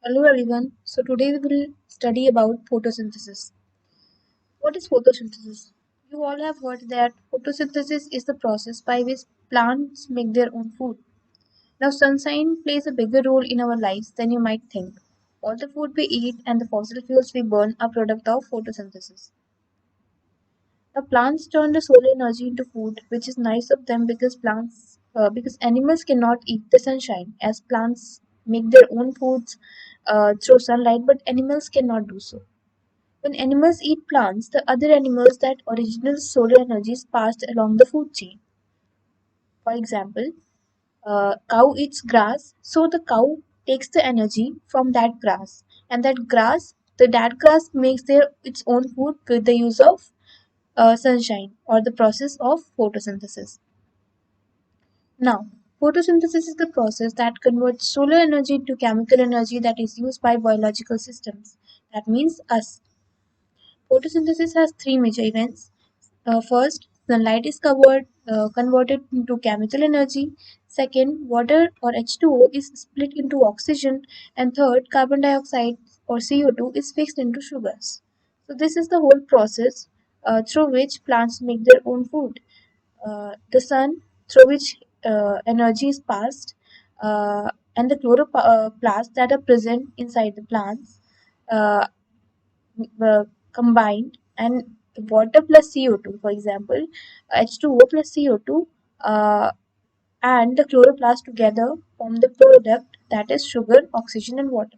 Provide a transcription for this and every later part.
Hello everyone. So today we will study about photosynthesis. What is photosynthesis? You all have heard that photosynthesis is the process by which plants make their own food. Now sunshine plays a bigger role in our lives than you might think. All the food we eat and the fossil fuels we burn are product of photosynthesis. The plants turn the solar energy into food, which is nice of them because animals cannot eat the sunshine, as plants make their own foods through sunlight, but animals cannot do so. When animals eat plants, the other animals that original solar energy is passed along the food chain. For example, cow eats grass, so the cow takes the energy from that grass, and that grass makes its own food with the use of sunshine or the process of photosynthesis. Now, photosynthesis is the process that converts solar energy into chemical energy that is used by biological systems. That means us. Photosynthesis has three major events. First, sunlight is converted into chemical energy. Second, water or H2O is split into oxygen. And third, carbon dioxide or CO2 is fixed into sugars. So, this is the whole process through which plants make their own food. The sun, through which energy is passed, and the chloroplasts that are present inside the plants. Uh, Combined, and water plus CO2, for example, H2O plus CO2 and the chloroplast together form the product that is sugar, oxygen, and water.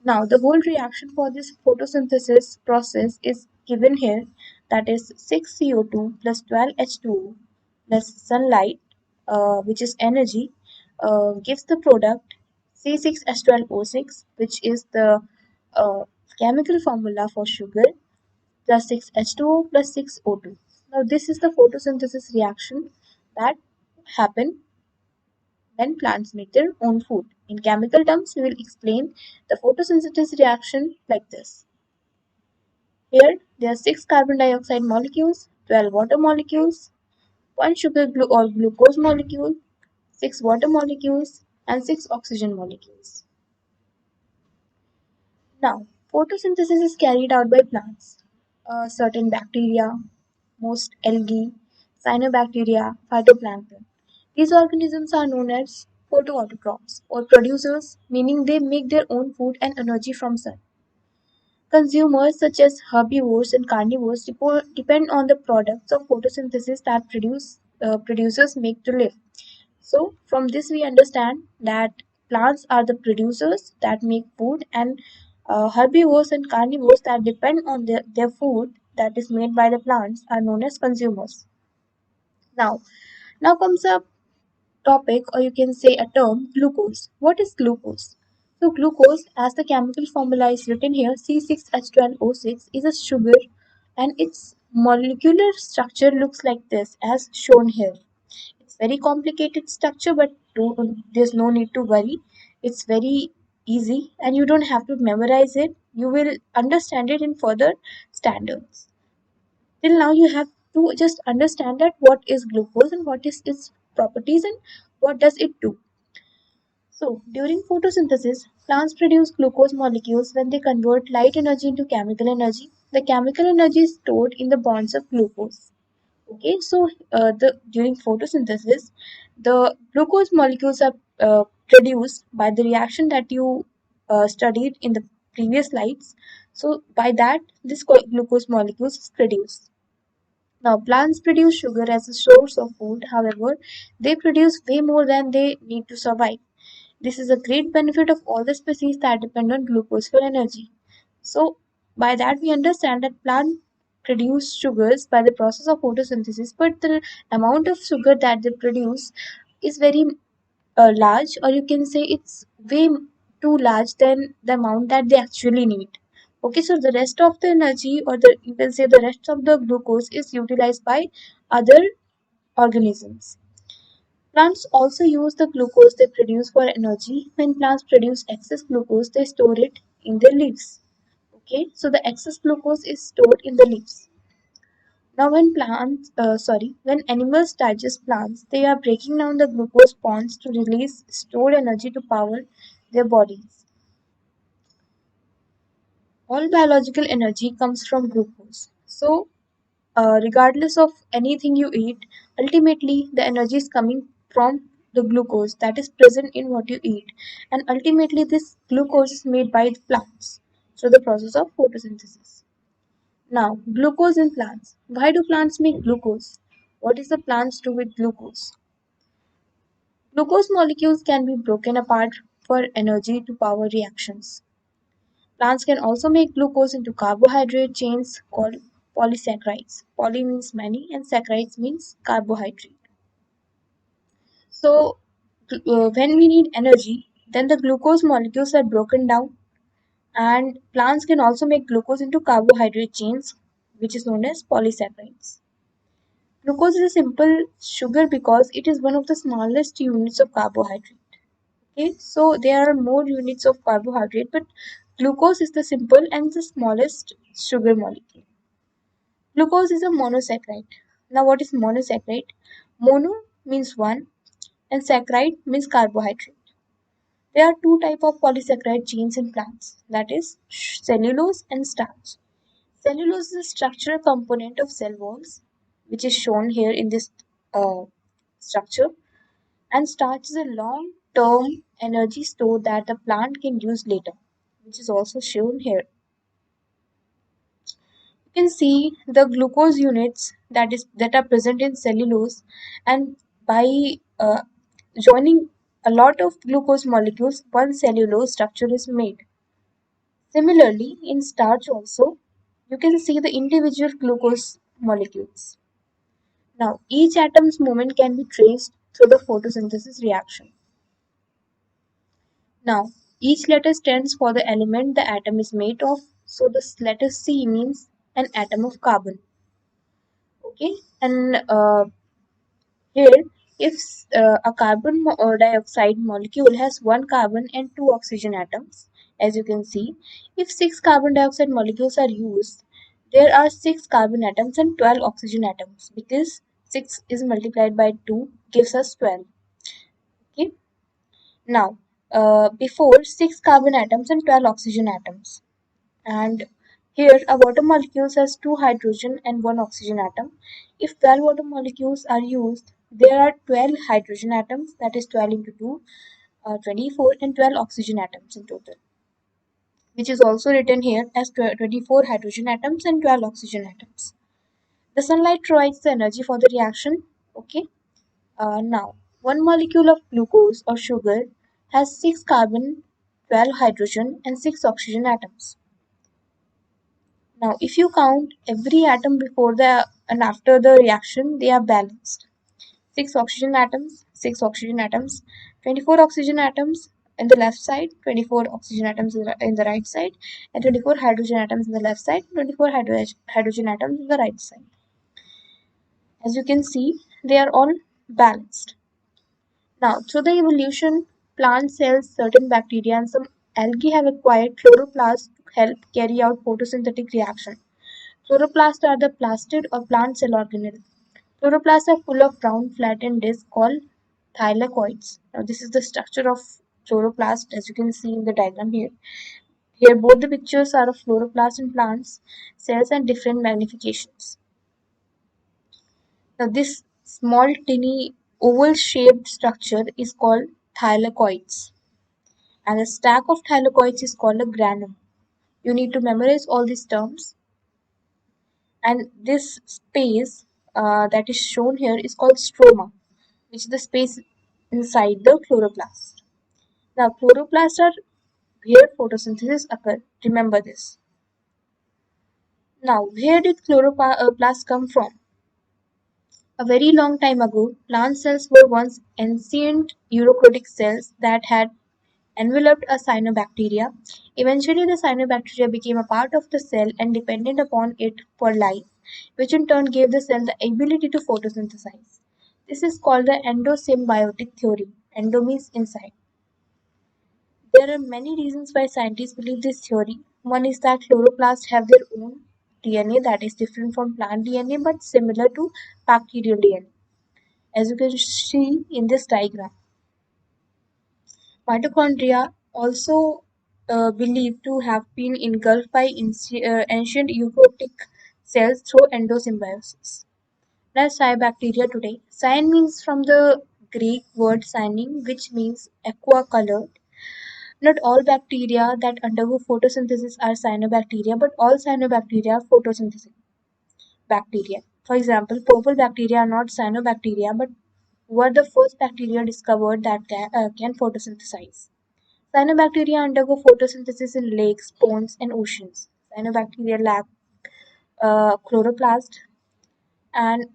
Now, the whole reaction for this photosynthesis process is given here, that is 6 CO2 plus 12 H2O plus sunlight, which is energy, gives the product C6H12O6, which is the uh, chemical formula for sugar, plus 6H2O plus 6O2. Now, this is the photosynthesis reaction that happen when plants make their own food. In chemical terms, we will explain the photosynthesis reaction like this. Here, there are 6 carbon dioxide molecules, 12 water molecules, 1 or glucose molecule, 6 water molecules, and 6 oxygen molecules. Now, photosynthesis is carried out by plants. Certain bacteria, most algae, cyanobacteria, phytoplankton. These organisms are known as photoautotrophs or producers, meaning they make their own food and energy from sun. Consumers such as herbivores and carnivores depend on the products of photosynthesis that producers make to live. So, from this, we understand that plants are the producers that make food, and herbivores and carnivores that depend on their food that is made by the plants are known as consumers. Now, now comes a topic, or you can say a term, glucose. What is glucose? So, glucose, as the chemical formula is written here, C6H12O6, is a sugar, and its molecular structure looks like this, as shown here. It's very complicated structure, but there's no need to worry. It's very easy, and you don't have to memorize it. You will understand it in further standards. Till now, you have to just understand that what is glucose and what is its properties and what does it do. So, during photosynthesis, plants produce glucose molecules when they convert light energy into chemical energy. The chemical energy is stored in the bonds of glucose. Okay, so the during photosynthesis, the glucose molecules are produced by the reaction that you studied in the previous slides. So by that, this glucose molecules is produced. Now, plants produce sugar as a source of food. However, they produce way more than they need to survive. This is a great benefit of all the species that depend on glucose for energy. So, by that we understand that plants produce sugars by the process of photosynthesis, but the amount of sugar that they produce is very large, or you can say it's way too large than the amount that they actually need. Okay, so the rest of the energy, or the you can say the rest of the glucose, is utilized by other organisms. Plants also use the glucose they produce for energy. When plants produce excess glucose, they store it in their leaves. Okay, so the excess glucose is stored in the leaves. Now, when animals digest plants, they are breaking down the glucose bonds to release stored energy to power their bodies. All biological energy comes from glucose. So, regardless of anything you eat, ultimately the energy is coming from the glucose that is present in what you eat, and ultimately this glucose is made by the plants through the process of photosynthesis. Now, glucose in plants. Why do plants make glucose? What is the plants do with glucose? Glucose molecules can be broken apart for energy to power reactions. Plants can also make glucose into carbohydrate chains called polysaccharides. Poly means many and saccharides means carbohydrate. So, when we need energy, then the glucose molecules are broken down, and plants can also make glucose into carbohydrate chains, which is known as polysaccharides. Glucose is a simple sugar because it is one of the smallest units of carbohydrate. Okay, so there are more units of carbohydrate, but glucose is the simple and the smallest sugar molecule. Glucose is a monosaccharide. Now, what is monosaccharide? Mono means one, and saccharide means carbohydrate. There are two types of polysaccharide genes in plants, that is, cellulose and starch. Cellulose is a structural component of cell walls, which is shown here in this uh, structure, and starch is a long term energy store that the plant can use later, which is also shown here. You can see the glucose units that are present in cellulose, and by joining a lot of glucose molecules, one cellulose structure is made. Similarly, in starch also, you can see the individual glucose molecules. Now, each atom's movement can be traced through the photosynthesis reaction. Now, each letter stands for the element the atom is made of. So, this letter C means an atom of carbon. Okay, and here, if a dioxide molecule has one carbon and two oxygen atoms, as you can see, if six carbon dioxide molecules are used, there are six carbon atoms and 12 oxygen atoms because 6 is multiplied by 2 gives us 12. Okay, now before 6 carbon atoms and 12 oxygen atoms, and here a water molecule has two hydrogen and one oxygen atom. If 12 water molecules are used, there are 12 hydrogen atoms, that is 12 into 2, 24, and 12 oxygen atoms in total, which is also written here as 24 hydrogen atoms and 12 oxygen atoms. The sunlight provides the energy for the reaction. Okay, now one molecule of glucose or sugar has 6 carbon, 12 hydrogen, and 6 oxygen atoms. Now, if you count every atom before the and after the reaction, they are balanced. 6 oxygen atoms, 6 oxygen atoms, 24 oxygen atoms in the left side, 24 oxygen atoms in the right side, and 24 hydrogen atoms in the left side, 24 hydrogen atoms in the right side. As you can see, they are all balanced. Now, through the evolution, plant cells, certain bacteria, and some algae have acquired chloroplasts to help carry out photosynthetic reaction. Chloroplasts are the plastid or plant cell organelle. Chloroplasts are full of round flattened discs called thylakoids. Now, this is the structure of chloroplast as you can see in the diagram here. Here, both the pictures are of chloroplast in plants, cells, and different magnifications. Now, this small, tiny, oval shaped structure is called thylakoids, and a stack of thylakoids is called a granum. You need to memorize all these terms, and this space that is shown here is called stroma, which is the space inside the chloroplast. Now, chloroplasts are where photosynthesis occurs. Remember this. Now, where did chloroplasts come from? A very long time ago, plant cells were once ancient eukaryotic cells that had enveloped a cyanobacteria. Eventually, the cyanobacteria became a part of the cell and depended upon it for life, which in turn gave the cell the ability to photosynthesize. This is called the endosymbiotic theory. Endo means inside. There are many reasons why scientists believe this theory. One is that chloroplasts have their own DNA that is different from plant DNA but similar to bacterial DNA. As you can see in this diagram, mitochondria also believed to have been engulfed by ancient eukaryotic cells through endosymbiosis. That's cyanobacteria today. Cyan means from the Greek word cyanin, which means aqua colored. Not all bacteria that undergo photosynthesis are cyanobacteria, but all cyanobacteria are photosynthetic bacteria. For example, purple bacteria are not cyanobacteria, but were the first bacteria discovered that can photosynthesize. Cyanobacteria undergo photosynthesis in lakes, ponds, and oceans. Cyanobacteria lack chloroplast. And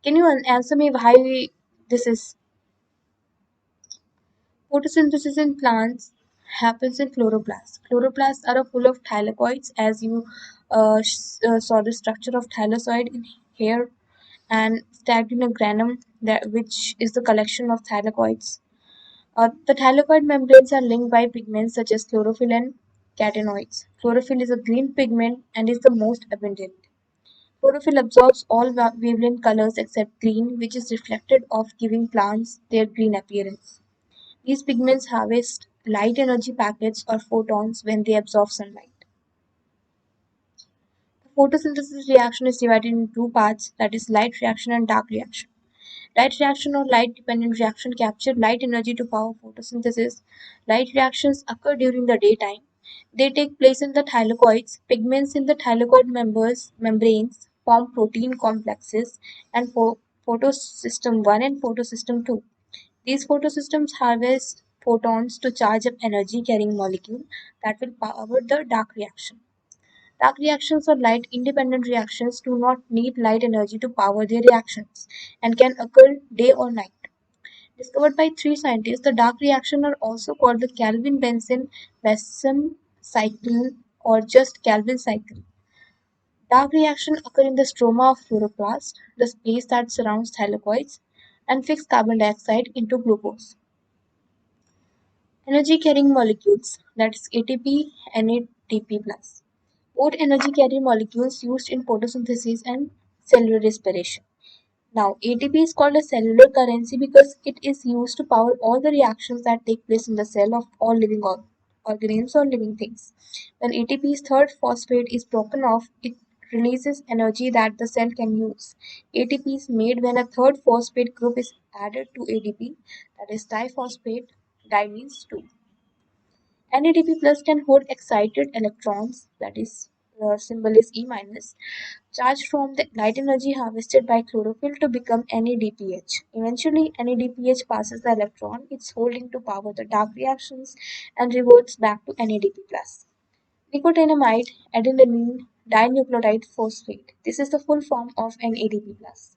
can you answer me why this is? Photosynthesis in plants happens in chloroplasts. Chloroplasts are full of thylakoids, as you saw the structure of thylakoid in here, and stacked in a granum, which is the collection of thylakoids. The thylakoid membranes are linked by pigments such as chlorophyll and catenoids. Chlorophyll is a green pigment and is the most abundant. Chlorophyll absorbs all wavelength colors except green, which is reflected off, giving plants their green appearance. These pigments harvest light energy packets or photons when they absorb sunlight. The photosynthesis reaction is divided into two parts, that is light reaction and dark reaction. Light reaction or light dependent reaction capture light energy to power photosynthesis. Light reactions occur during the daytime. They take place in the thylakoids. Pigments in the thylakoid membranes form protein complexes and photosystem 1 and photosystem 2. These photosystems harvest photons to charge up energy carrying molecule that will power the dark reaction. Dark reactions or light independent reactions do not need light energy to power their reactions and can occur day or night. Discovered by three scientists, the dark reactions are also called the Calvin-Benson cycle or just Calvin cycle. Dark reactions occur in the stroma of chloroplast, the space that surrounds thylakoids, and fix carbon dioxide into glucose. Energy carrying molecules, that is ATP and ATP+. Both energy carrying molecules used in photosynthesis and cellular respiration. Now, ATP is called a cellular currency because it is used to power all the reactions that take place in the cell of all living organisms or living things. When ATP's third phosphate is broken off, it releases energy that the cell can use. ATP is made when a third phosphate group is added to ADP, that is diphosphate diamines 2. NADP plus can hold excited electrons, that is, the symbol is E minus, charged from the light energy harvested by chlorophyll to become NADPH. Eventually, NADPH passes the electron it's holding to power the dark reactions and reverts back to NADP plus. Nicotinamide adenine dinucleotide phosphate. This is the full form of NADP plus.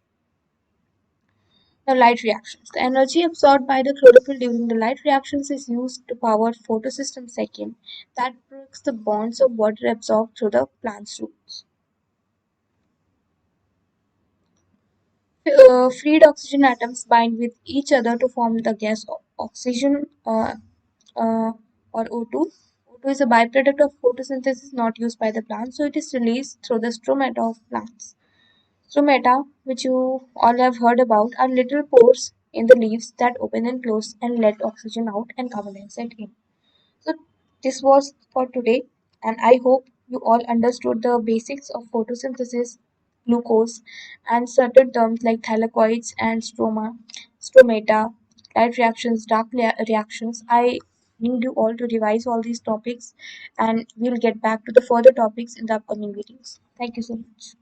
Now, light reactions. The energy absorbed by the chlorophyll during the light reactions is used to power photosystem second that breaks the bonds of water absorbed through the plant's roots. Freed oxygen atoms bind with each other to form the gas oxygen uh, or O2. O2 is a byproduct of photosynthesis not used by the plant, so it is released through the stomata of plants. Stomata, which you all have heard about, are little pores in the leaves that open and close and let oxygen out and carbon dioxide in. So, this was for today, and I hope you all understood the basics of photosynthesis, glucose, and certain terms like thylakoids and stomata, light reactions, dark reactions. I need you all to revise all these topics, and we'll get back to the further topics in the upcoming videos. Thank you so much.